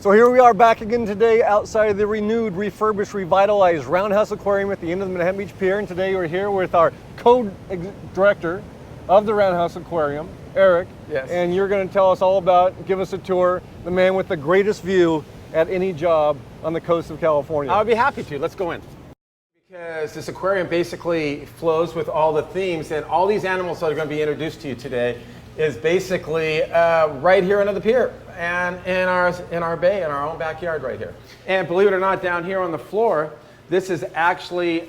So here we are back again today outside the renewed, refurbished, revitalized Roundhouse Aquarium at the end of the Manhattan Beach Pier. And today we're here with our co-director of the Roundhouse Aquarium, Eric. Yes. And you're going to tell us all about, give us a tour, the man with the greatest view at any job on the coast of California. I'll be happy to. Let's go in. Because this aquarium basically flows with all the themes, and all these animals that are going to be introduced to you today is basically right here under the pier and in our bay, in our own backyard right here. And believe it or not, down here on the floor, this is actually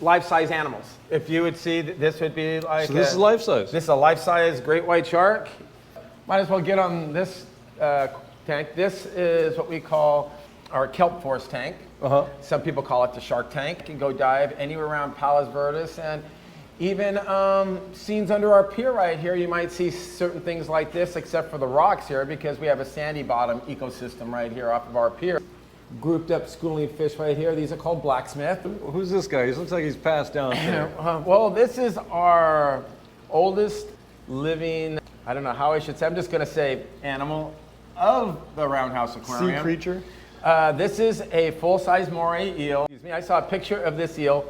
life-size animals. If you would see, this would be like. So this is life-size? This is a life-size great white shark. Might as well get on this tank. This is what we call our kelp force tank. Some people call it the shark tank. You can go dive anywhere around Palos Verdes, and even scenes under our pier right here, you might see certain things like this, except for the rocks here, because we have a sandy bottom ecosystem right here off of our pier. Grouped up schooling fish right here. These are called blacksmith. Who's this guy? He looks like he's passed down. Well, this is our oldest living, I don't know how I should say, I'm just going to say animal of the Roundhouse Aquarium. Sea creature? This is a full-size moray eel. Excuse me, I saw a picture of this eel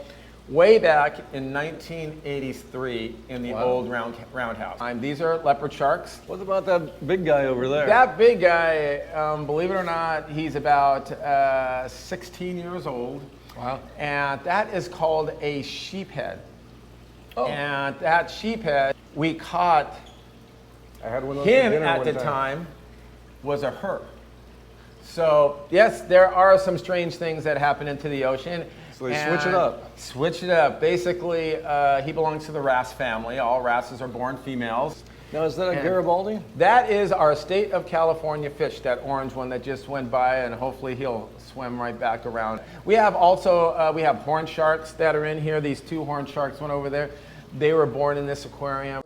way back in 1983 in the old roundhouse. These are leopard sharks. What about that big guy over there? That big guy, believe it or not, he's about 16 years old. Wow. And that is called a sheephead. Oh. And that sheephead, we caught I had one of those him for dinner at one the time was a her. So yes, there are some strange things that happen into the ocean. So they switch it up. Switch it up. Basically, he belongs to the wrasse family. All wrasses are born females. Now, is that a Garibaldi? That is our state of California fish, that orange one that just went by, and hopefully he'll swim right back around. We have also, we have horn sharks that are in here. These two horn sharks, one over there. They were born in this aquarium.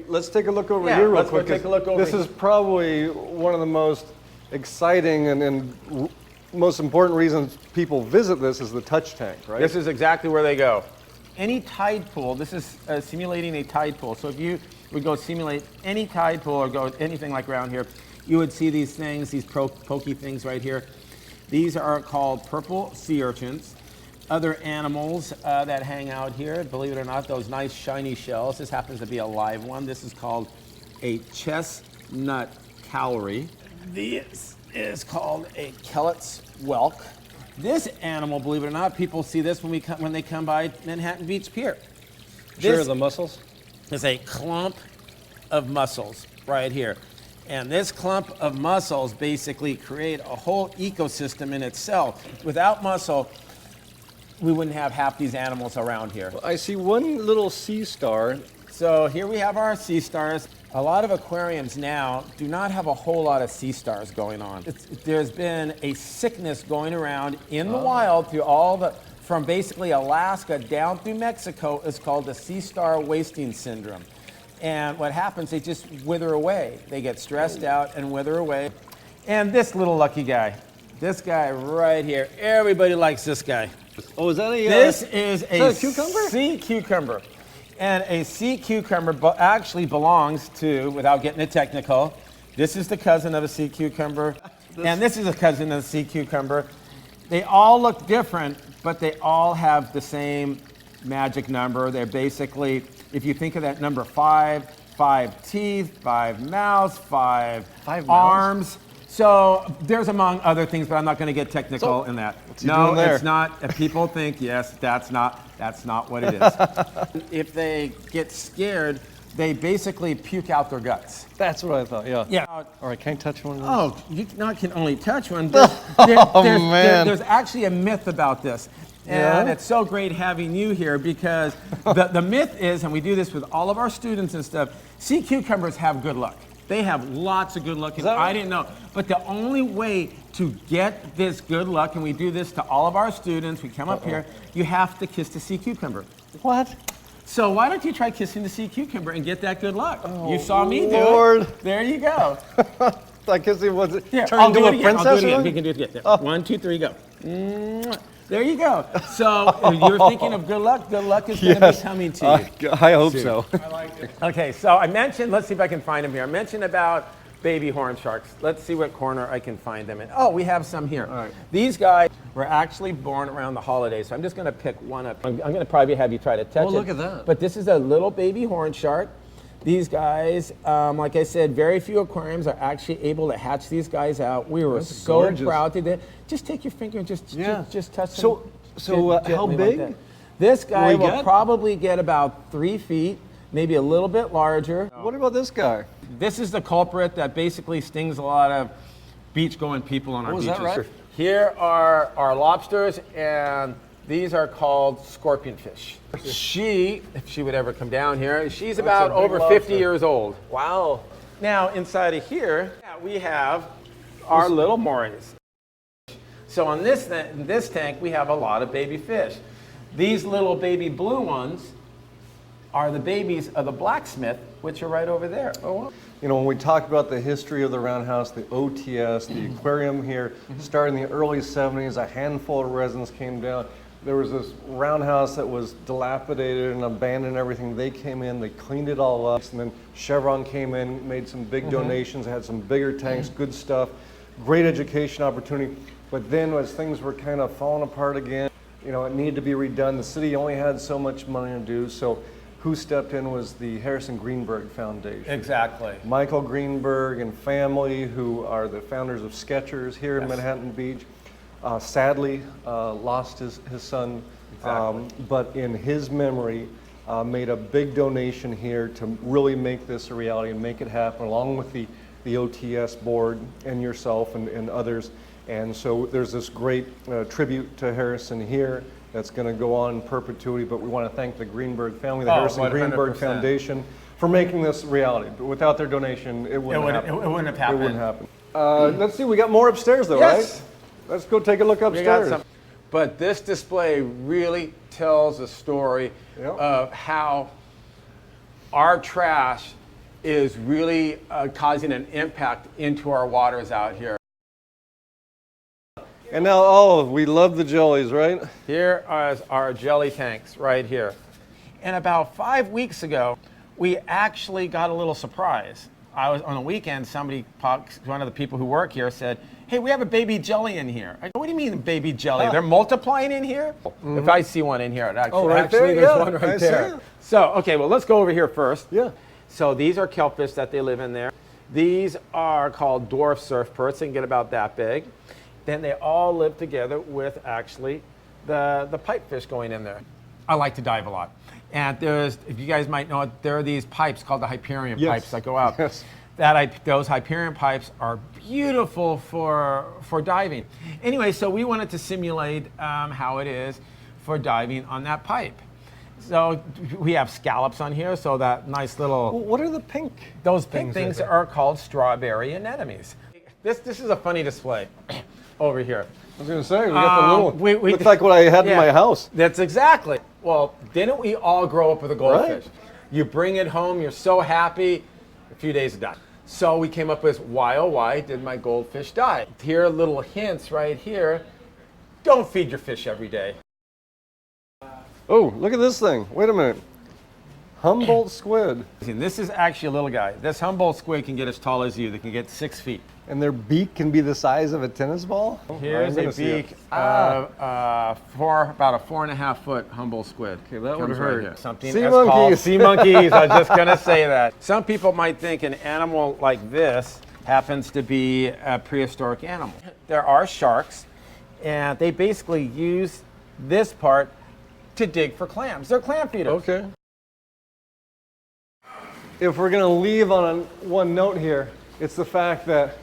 Let's take a look over here real quick. Take a look over this is probably one of the most exciting and most important reasons people visit this is the touch tank, right? This is exactly where they go. Any tide pool, this is simulating a tide pool. So if you would go simulate any tide pool or go anything like around here, you would see these things, these pokey things right here. These are called purple sea urchins. Other animals that hang out here, believe it or not, those nice shiny shells. This happens to be a live one. This is called a chestnut cowrie. This is called a Kellett's whelk. This animal, believe it or not, people see this when they come by Manhattan Beach Pier. Sure, the mussels? There's a clump of mussels right here. And this clump of mussels basically create a whole ecosystem in itself. Without mussel, we wouldn't have half these animals around here. Well, I see one little sea star. So here we have our sea stars. A lot of aquariums now do not have a whole lot of sea stars going on. There's been a sickness going around in the wild through from basically Alaska down through Mexico. Is called the sea star wasting syndrome. And what happens, they just wither away. They get stressed out and wither away. And this little lucky guy, this guy right here, everybody likes this guy. Oh, is that a... This is a cucumber? sea cucumber. And a sea cucumber actually belongs to, without getting it technical, this is the cousin of a sea cucumber, and this is a cousin of a sea cucumber. They all look different, but they all have the same magic number. They're basically, if you think of that number 5, 5 teeth, 5 mouths, 5 arms. So there's among other things, but I'm not going to get technical in that. No, it's not. If people think, yes, that's not what it is. If they get scared, they basically puke out their guts. That's what I thought, yeah. Yeah. All right, can I touch one of those? Oh, you not can only touch one. Man. There's actually a myth about this. And it's so great having you here because the myth is, and we do this with all of our students and stuff, sea cucumbers have good luck. They have lots of good luck, and I didn't know. But the only way to get this good luck, and we do this to all of our students, we come up here, you have to kiss the sea cucumber. What? So why don't you try kissing the sea cucumber and get that good luck? Oh, you saw me do it. There you go. I guess it was Here, turned into a princess. I'll do it again. You can do it again. Oh. 1, 2, 3, go. There you go. So if you're thinking of good luck is going to be coming to you. I hope so. I like it. Okay, so I mentioned, let's see if I can find him here. I mentioned about baby horn sharks. Let's see what corner I can find them in. Oh, we have some here. All right. These guys were actually born around the holidays, so I'm just going to pick one up. I'm going to probably have you try to touch it. Oh, look at that. But this is a little baby horn shark. These guys, like I said, very few aquariums are actually able to hatch these guys out. We were That's so gorgeous. proud to do. Just take your finger and just touch them. So how gently like big? that. This guy Will he will get? probably get about 3 feet, maybe a little bit larger. What about this guy? This is the culprit that basically stings a lot of beach-going people on our Oh, is beaches. that right? Here are our lobsters, and these are called scorpion fish. She, if she would ever come down here, she's about a big over lobster. 50 years old. Wow. Now, inside of here, we have our little morays. So on this tank, we have a lot of baby fish. These little baby blue ones are the babies of the blacksmith, which are right over there. Oh, wow. You know, when we talk about the history of the Roundhouse, the OTS, the aquarium here, starting in the early 70s, a handful of residents came down. There was this roundhouse that was dilapidated and abandoned and everything. They came in, they cleaned it all up, and then Chevron came in, made some big donations, had some bigger tanks, good stuff, great education opportunity. But then as things were kind of falling apart again, you know, it needed to be redone. The city only had so much money to do, so who stepped in was the Harrison Greenberg Foundation. Exactly. Michael Greenberg and family, who are the founders of Skechers here in Manhattan Beach, sadly lost his son, but in his memory, made a big donation here to really make this a reality and make it happen, along with the OTS board and yourself and others. And so there's this great tribute to Harrison here that's going to go on in perpetuity, but we want to thank the Greenberg family, the Harrison 100%. Greenberg Foundation, for making this reality. But without their donation, it wouldn't happen. It wouldn't have happened. It wouldn't happen. Let's see, we got more upstairs though, Yes. right? Let's go take a look We got upstairs. some. But this display really tells a story Yep. of how our trash is really causing an impact into our waters out here. And now, oh, we love the jellies, right? Here are our jelly tanks right here. And about 5 weeks ago, we actually got a little surprise. I was on a weekend, one of the people who work here said, "Hey, we have a baby jelly in here." I go, "What do you mean baby jelly? They're multiplying in here?" If I see one in here, it actually, Oh, right there? there's Yeah, one right I see there. it. So, okay, well, let's go over here first. Yeah. So these are kelpfish that they live in there. These are called dwarf surf perts. They can get about that big. Then they all live together with actually the pipefish going in there. I like to dive a lot. And there's, if you guys might know it, there are these pipes called the Hyperion Yes. pipes that go out. Yes. Those Hyperion pipes are beautiful for diving. Anyway, so we wanted to simulate how it is for diving on that pipe. So we have scallops on here, so that nice little... Well, what are the pink? Those pink things are called strawberry anemones. This is a funny display over here. I was going to say, we got the little, we- looks like what I had in my house. That's exactly. Well, didn't we all grow up with a goldfish? Right. You bring it home, you're so happy, a few days it died. So we came up with, why oh why did my goldfish die? Here are little hints right here. Don't feed your fish every day. Oh, look at this thing. Wait a minute. Humboldt squid. This is actually a little guy. This Humboldt squid can get as tall as you. They can get 6 feet. And their beak can be the size of a tennis ball? Here's I'm a gonna see it. beak of about a 4.5 foot Humboldt squid. Okay, that Comes would hurt. here. Something Sea that's monkeys. called sea monkeys. I was just gonna say that. Some people might think an animal like this happens to be a prehistoric animal. There are sharks, and they basically use this part to dig for clams. They're clam feeders. Okay. If we're going to leave on one note here, it's the fact that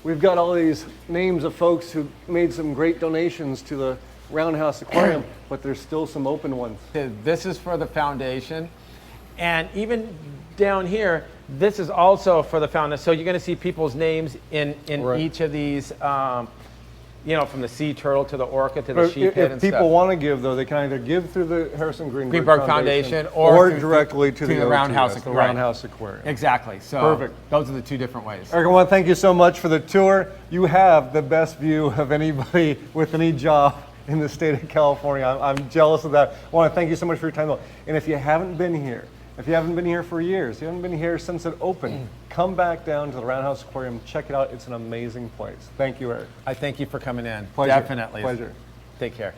we've got all these names of folks who made some great donations to the Roundhouse Aquarium, but there's still some open ones. This is for the foundation, and even down here, this is also for the foundation. So you're going to see people's names in Right. each of these, you know, from the sea turtle to the orca to the But sheephead if and people stuff. want to give, though, they can either give through the Harrison Greenberg Foundation or through- directly to to the the Roundhouse OTS, the Aquarium. Roundhouse Aquarium. Exactly. So Perfect. those are the two different ways. Eric, I want to thank you so much for the tour. You have the best view of anybody with any job in the state of California. I'm jealous of that. I want to thank you so much for your time, though. And if you haven't been here, If you haven't been here for years, you haven't been here since it opened, come back down to the Roundhouse Aquarium, check it out. It's an amazing place. Thank you, Eric. I thank you for coming in. Pleasure. Definitely. Pleasure. Take care.